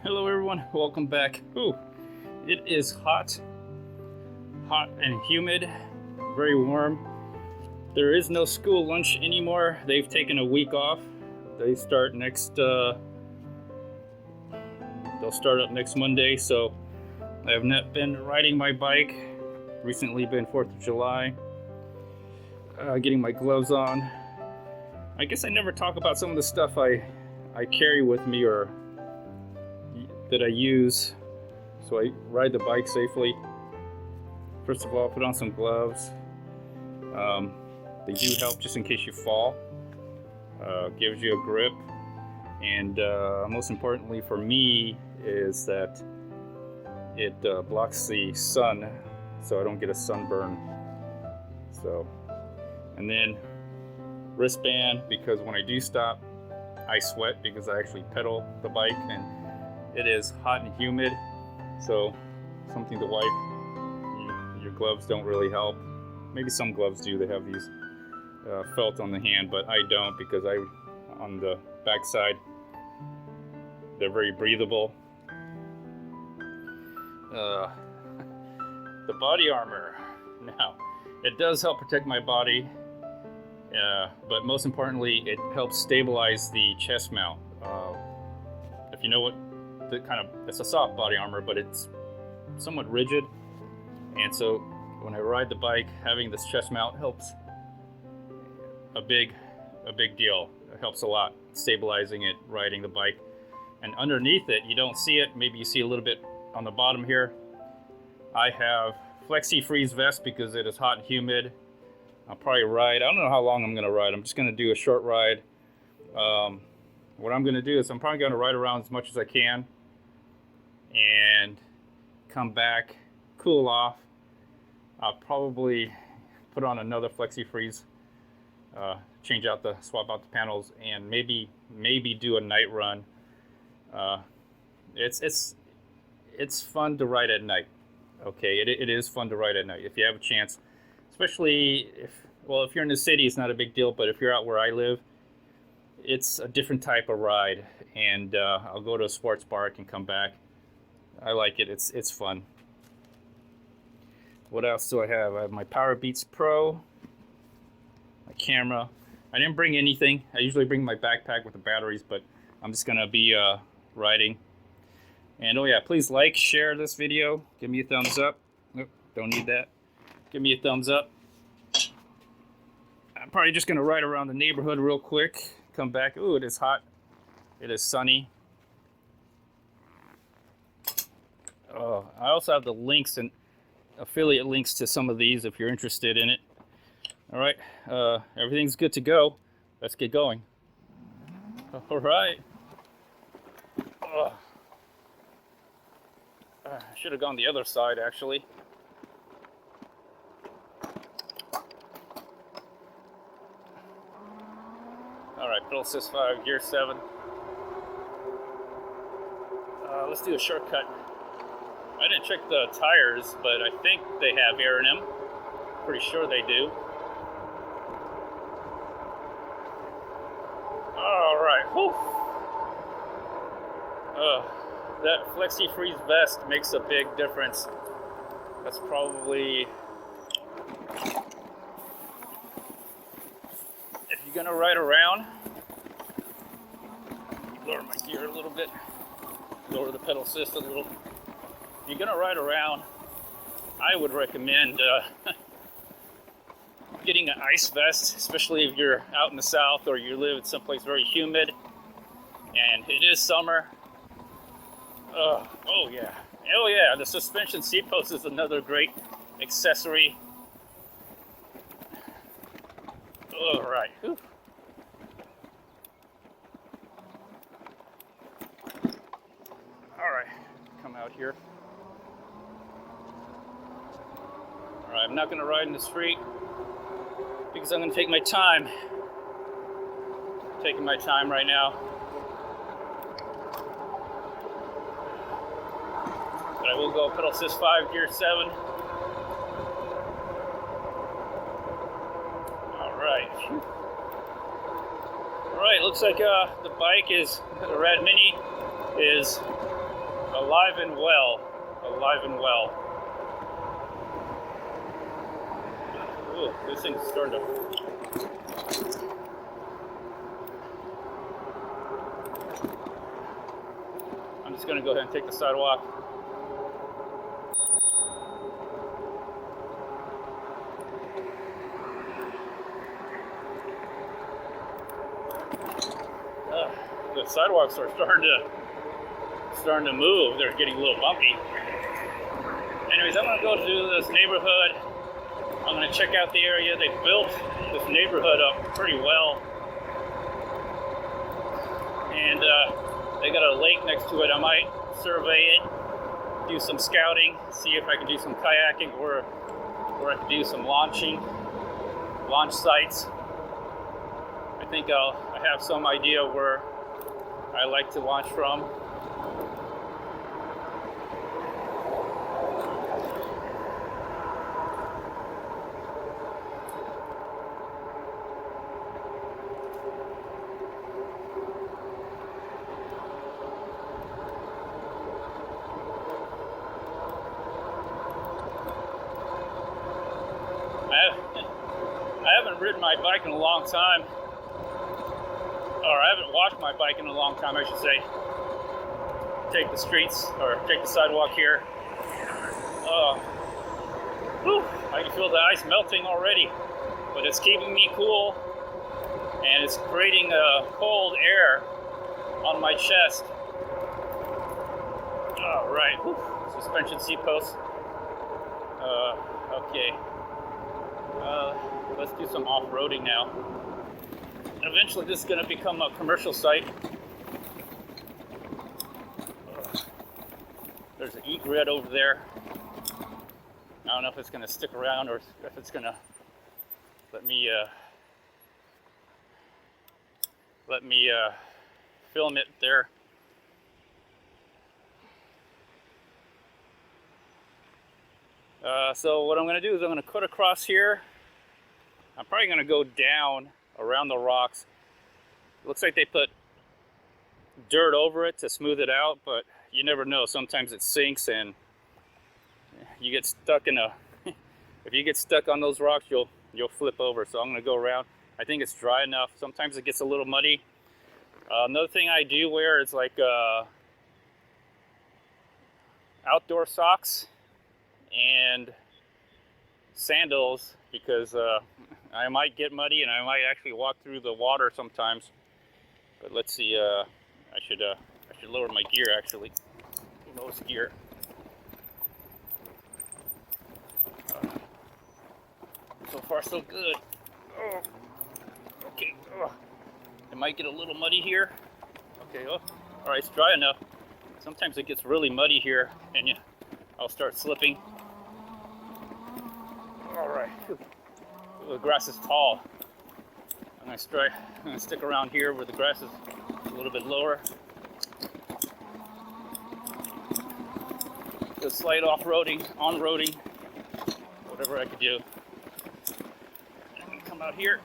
Hello everyone, welcome back. Ooh, it is hot and humid, very warm. There is no school lunch anymore. They've taken a week off. They start next, they'll start up next Monday, so I have not been riding my bike. Recently been 4th of July, getting my gloves on. I guess I never talk about some of the stuff I carry with me or that I use so I ride the bike safely. First of all, put on some gloves. They do help just in case you fall. Gives you a grip, and most importantly for me is that it blocks the sun so I don't get a sunburn. So, and then wristband, because when I do stop I sweat because I actually pedal the bike and it is hot and humid, so something to wipe. Your gloves don't really help. Maybe some gloves do, they have these felt on the hand, but I don't, because on the back side they're very breathable. The body armor, now it does help protect my body, but most importantly it helps stabilize the chest mount. If you know what it's a soft body armor, but it's somewhat rigid, and so when I ride the bike, having this chest mount helps a big deal. It helps a lot, stabilizing it, riding the bike. And underneath it, you don't see it, maybe you see a little bit on the bottom here, I have FlexiFreeze vest because it is hot and humid. I'll probably ride, I don't know how long I'm gonna ride, I'm just gonna do a short ride. What I'm gonna do is I'm probably gonna ride around as much as I can and come back, cool off. I'll probably put on another FlexiFreeze, swap out the panels, and maybe do a night run. It's fun to ride at night. Okay, it is fun to ride at night if you have a chance, especially if you're in the city, it's not a big deal, but if you're out where I live, it's a different type of ride, and I'll go to a sports bar and come back. I like it. It's fun. What else do I have? I have my Powerbeats Pro, my camera. I didn't bring anything. I usually bring my backpack with the batteries, but I'm just gonna be riding. And oh yeah, please like, share this video. Give me a thumbs up. Nope, don't need that. Give me a thumbs up. I'm probably just gonna ride around the neighborhood real quick. Come back. Ooh, it is hot. It is sunny. Oh, I also have the links and affiliate links to some of these if you're interested in it. All right, everything's good to go. Let's get going. All right. I should have gone the other side, actually. All right, pedal assist 5, gear 7. Let's do a shortcut. I didn't check the tires, but I think they have air in them. Pretty sure they do. All right, whew. That FlexiFreeze vest makes a big difference. That's probably, if you're gonna ride around, lower my gear a little bit, lower the pedal assist a little. If you're gonna ride around, I would recommend getting an ice vest, especially if you're out in the south or you live in someplace very humid and it is summer. Oh yeah, the suspension seat post is another great accessory. All right. Whew. All right, come out here. All right, I'm not gonna ride in the street because I'm gonna take my time. Taking my time right now. But I will go pedal assist 5, gear 7. All right, looks like the bike the Radmini is alive and well. Alive and well. Ooh, this thing's starting to... I'm just gonna go ahead and take the sidewalk. The sidewalks are starting to move. They're getting a little bumpy. Anyways, I'm gonna go to this neighborhood. I'm gonna check out the area. They built this neighborhood up pretty well, and they got a lake next to it. I might survey it, do some scouting, see if I can do some kayaking, or I can do some launch sites. I think I have some idea where I like to launch from. I haven't ridden my bike in a long time. Or I haven't washed my bike in a long time, I should say. Take the streets, or take the sidewalk here. Whew, I can feel the ice melting already, but it's keeping me cool, and it's creating cold air on my chest. All right, whew. Suspension seat posts. Okay. Let's do some off-roading now. Eventually this is going to become a commercial site. There's an egret over there. I don't know if it's going to stick around or if it's going to let me film it there. So what I'm going to do is I'm going to cut across here. I'm probably going to go down around the rocks. It looks like they put dirt over it to smooth it out, but you never know. Sometimes it sinks and you get stuck in a if you get stuck on those rocks, you'll flip over. So I'm going to go around. I think it's dry enough. Sometimes it gets a little muddy. Another thing I do wear is like outdoor socks and sandals, because I might get muddy and I might actually walk through the water sometimes. But let's see. I should lower my gear actually. Lowest gear. So far so good. Oh, okay. Oh. It might get a little muddy here. Okay. Oh, all right. It's dry enough. Sometimes it gets really muddy here, and I'll start slipping. All right. The grass is tall. I'm gonna stick around here where the grass is a little bit lower. Do a slight off-roading, on-roading, whatever I could do. And come out here.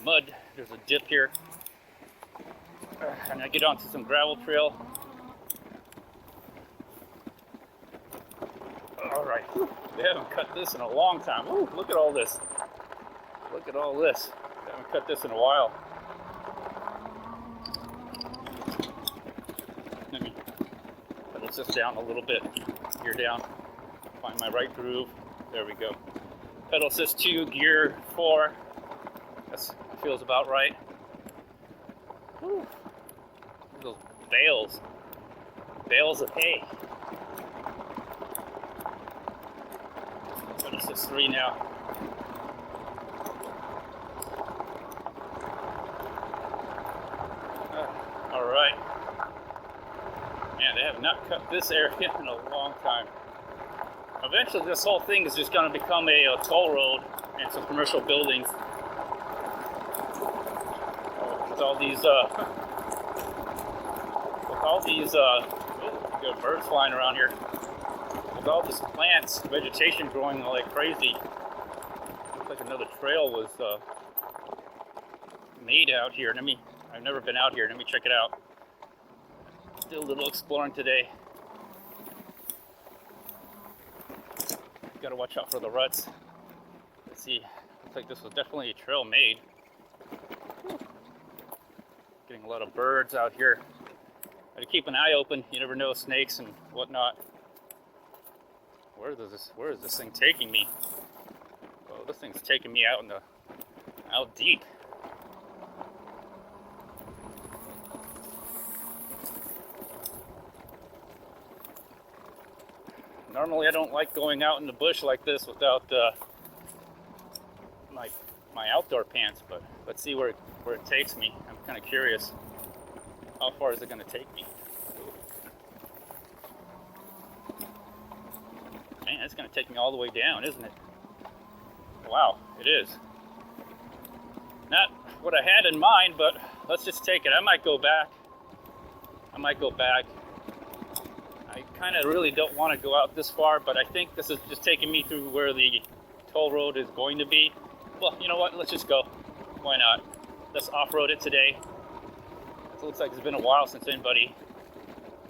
Mud. There's a dip here. And I get onto some gravel trail. All right. They haven't cut this in a long time. Ooh, look at all this. Look at all this. They haven't cut this in a while. Let me pedal this down a little bit. Gear down. Find my right groove. There we go. Pedal assist 2, gear 4. That feels about right. Ooh. Those bales of hay. Pedal assist 3 now. All right. Man, they have not cut this area in a long time. Eventually, this whole thing is just going to become a toll road and some commercial buildings. With all these, oh, good birds flying around here. With all these plants, vegetation growing like crazy. Looks like another trail was made out here. I've never been out here. Let me check it out. do a little exploring today. Gotta watch out for the ruts. Let's see. Looks like this was definitely a trail made. Getting a lot of birds out here. Gotta keep an eye open. You never know, snakes and whatnot. Where is this thing taking me? Oh, this thing's taking me out deep. Normally I don't like going out in the bush like this without my outdoor pants, but let's see where it takes me. I'm kind of curious. How far is it going to take me? Man, it's going to take me all the way down, isn't it? Wow, it is. Not what I had in mind, but let's just take it. I might go back. I kind of really don't want to go out this far, but I think this is just taking me through where the toll road is going to be. Well, you know what? Let's just go. Why not? Let's off-road it today. It looks like it's been a while since anybody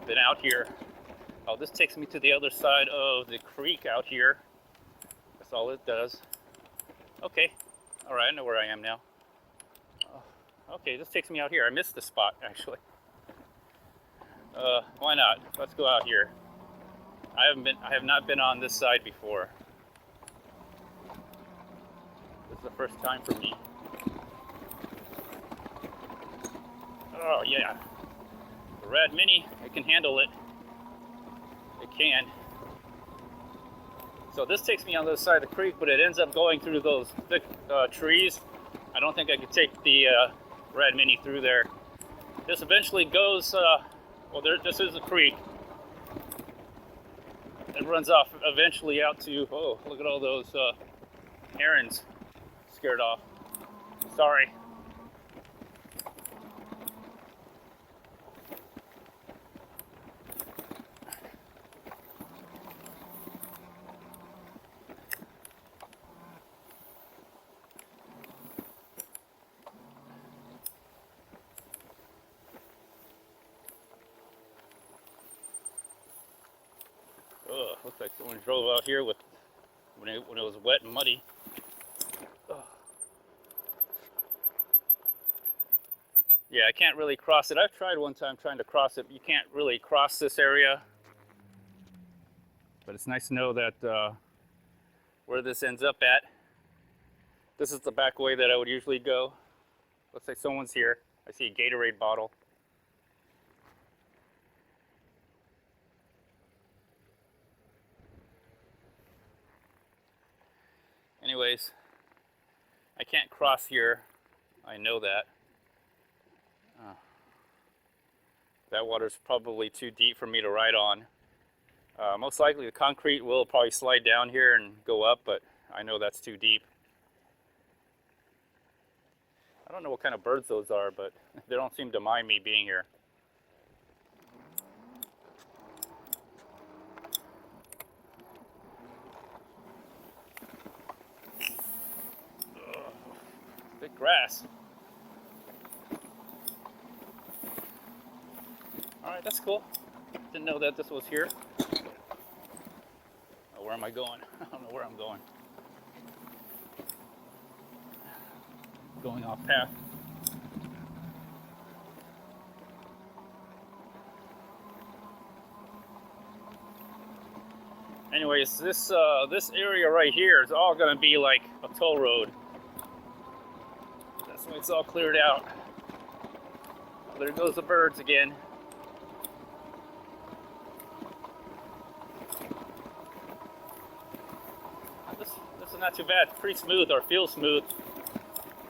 been out here. Oh, this takes me to the other side of the creek out here. That's all it does. Okay. All right, I know where I am now. Okay, this takes me out here. I missed the spot, actually. Why not? Let's go out here. I have not been on this side before. This is the first time for me. Oh yeah. The Radmini, it can handle it. It can. So this takes me on the other side of the creek, but it ends up going through those thick trees. I don't think I could take the Radmini through there. This eventually goes, this is a creek. It runs off eventually out to, oh, look at all those herons scared off. Sorry. Looks like someone drove out here when it was wet and muddy. Ugh. Yeah, I can't really cross it. I've tried one time trying to cross it. You can't really cross this area. But it's nice to know that where this ends up at. This is the back way that I would usually go. Looks like someone's here. I see a Gatorade bottle. Anyways, I can't cross here. I know that. That water's probably too deep for me to ride on. Most likely the concrete will probably slide down here and go up, but I know that's too deep. I don't know what kind of birds those are, but they don't seem to mind me being here. Thick grass. Alright, that's cool. Didn't know that this was here. Oh, where am I going? I don't know where I'm going. Going off path. Anyways, this area right here is all going to be like a toll road. That's why it's all cleared out. Oh, there goes the birds again. This is not too bad. Pretty smooth, or feels smooth.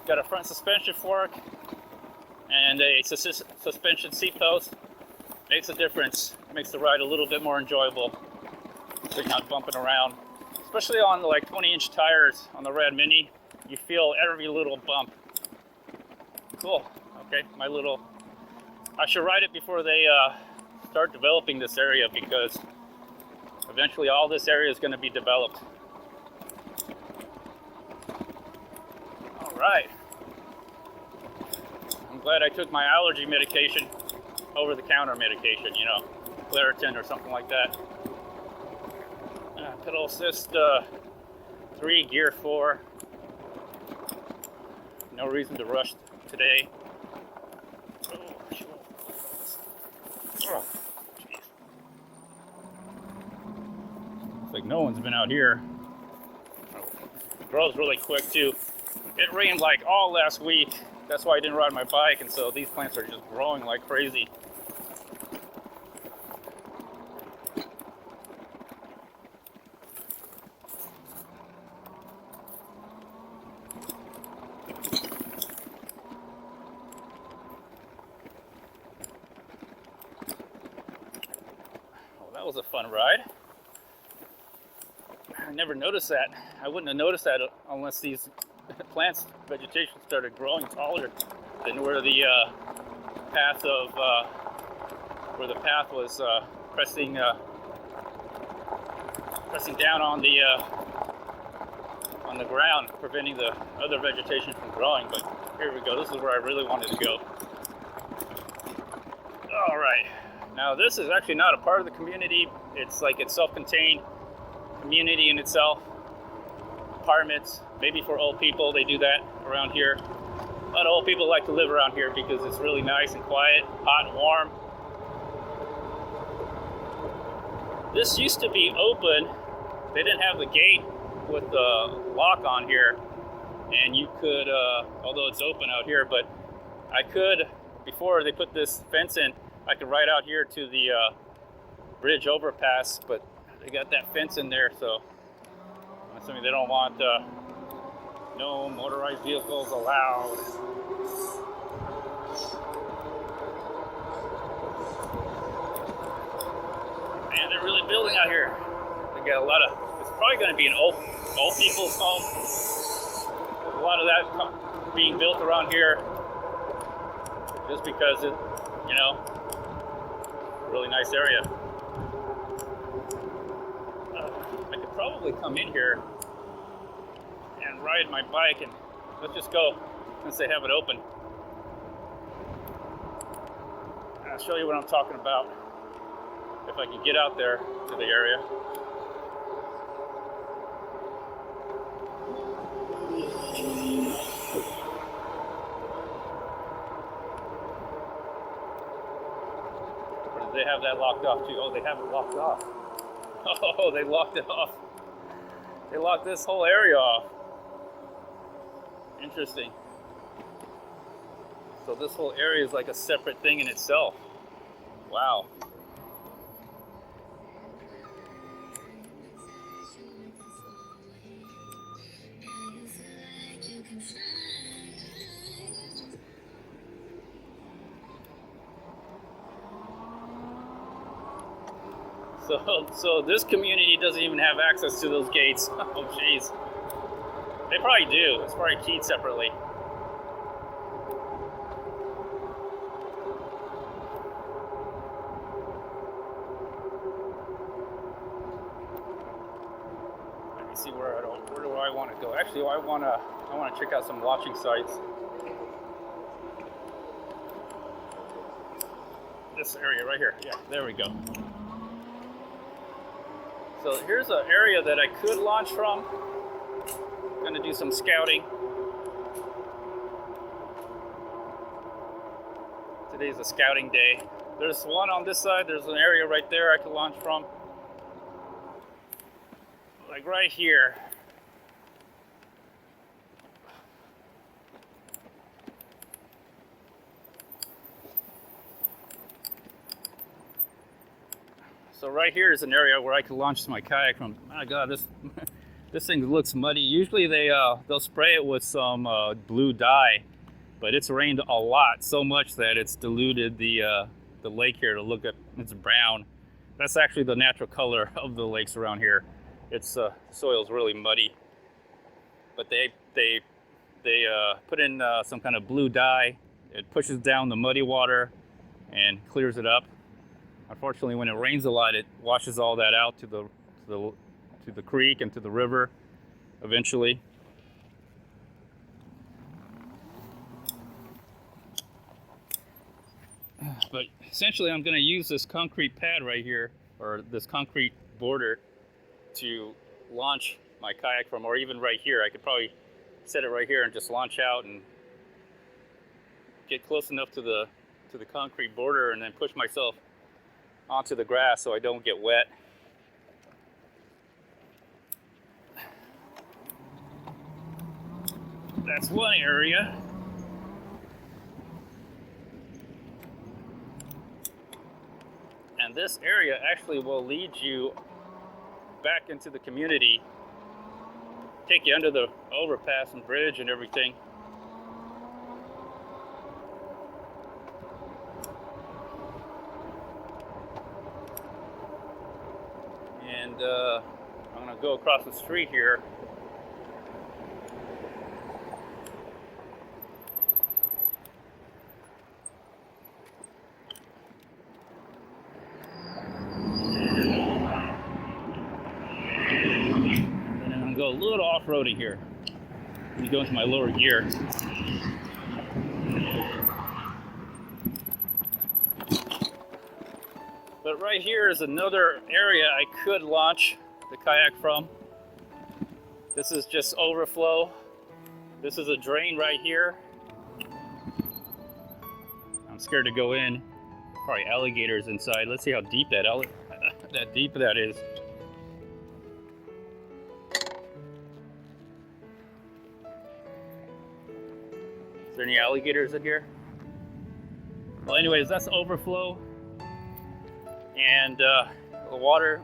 Got a front suspension fork and a suspension seat post. Makes a difference. Makes the ride a little bit more enjoyable. So you're not bumping around. Especially on the like 20-inch tires on the Radmini. You feel every little bump. Cool. Okay, I should ride it before they start developing this area, because eventually all this area is going to be developed. All right. I'm glad I took my allergy medication. over-the-counter medication, you know, Claritin or something like that. Pedal assist 3, gear 4. No reason to rush today. Oh, jeez. Looks like no one's been out here. It grows really quick too. It rained like all last week. That's why I didn't ride my bike, and so these plants are just growing like crazy. That was a fun ride. I never noticed that. I wouldn't have noticed that unless these plants, vegetation started growing taller than where the path was pressing down on the ground, preventing the other vegetation from growing. But here we go. This is where I really wanted to go. All right. Now this is actually not a part of the community. It's like it's self-contained community in itself. Apartments, maybe for old people, they do that around here. A lot of old people like to live around here because it's really nice and quiet, hot and warm. This used to be open. They didn't have the gate with the lock on here, and you could, although it's open out here, but I could, before they put this fence in, I could ride out here to the bridge overpass, but they got that fence in there, so I'm assuming they don't want no motorized vehicles allowed. Man, they're really building out here. They got a lot of, it's probably going to be an old people's home. A lot of that being built around here just because it, you know, really nice area. I could probably come in here and ride my bike, and let's just go since they have it open. And I'll show you what I'm talking about if I can get out there to the area. They have that locked off too. Oh, they have it locked off. Oh, they locked it off. They locked this whole area off. Interesting. So this whole area is like a separate thing in itself. Wow. So this community doesn't even have access to those gates. Oh, jeez. They probably do. It's probably keyed separately. Let me see where do I want to go? Actually, I want to check out some watching sites. This area right here. Yeah, there we go. So here's an area that I could launch from. I'm going to do some scouting. Today's a scouting day. There's one on this side. There's an area right there I could launch from. Like right here. So right here is an area where I could launch my kayak from. My God, this thing looks muddy. Usually they'll spray it with some blue dye, but it's rained a lot, so much that it's diluted the lake here to look at. It's brown. That's actually the natural color of the lakes around here. It's soil's really muddy, but they put in some kind of blue dye. It pushes down the muddy water and clears it up. Unfortunately, when it rains a lot, it washes all that out to the creek and to the river eventually. But essentially I'm going to use this concrete pad right here, or this concrete border, to launch my kayak from, or even right here. I could probably set it right here and just launch out and get close enough to the concrete border and then push myself onto the grass so I don't get wet. That's one area. And this area actually will lead you back into the community, take you under the overpass and bridge and everything. And I'm gonna go across the street here. Go a little off-roading here. Let me go into my lower gear. But right here is another area I could launch the kayak from. This is just overflow. This is a drain right here. I'm scared to go in. Probably alligators inside. Let's see how deep that is. Is there any alligators in here? Well, anyways, that's overflow, and the water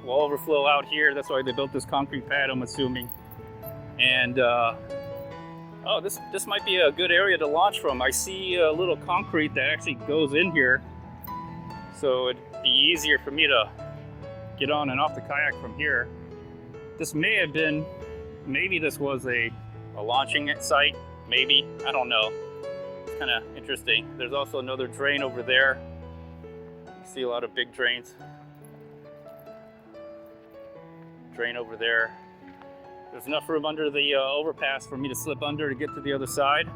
will overflow out here. That's why they built this concrete pad, I'm assuming. And oh, this might be a good area to launch from. I see a little concrete that actually goes in here, so it'd be easier for me to get on and off the kayak from here. This may have been, maybe this was a launching site. Maybe, I don't know. It's kind of interesting. There's also another drain over there. You see a lot of big drains. Drain over there. There's enough room under the overpass for me to slip under to get to the other side.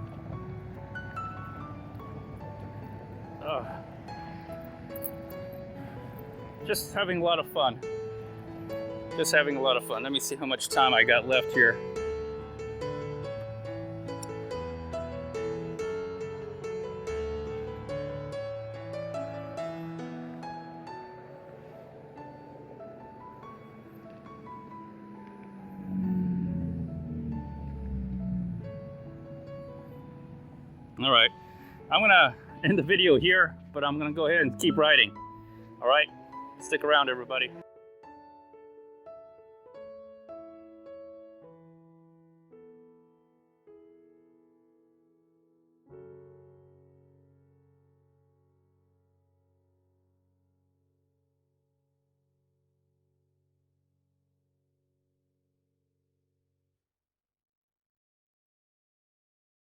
Just having a lot of fun. Just having a lot of fun. Let me see how much time I got left here. All right, I'm gonna end the video here, but I'm gonna go ahead and keep riding. All right, stick around, everybody.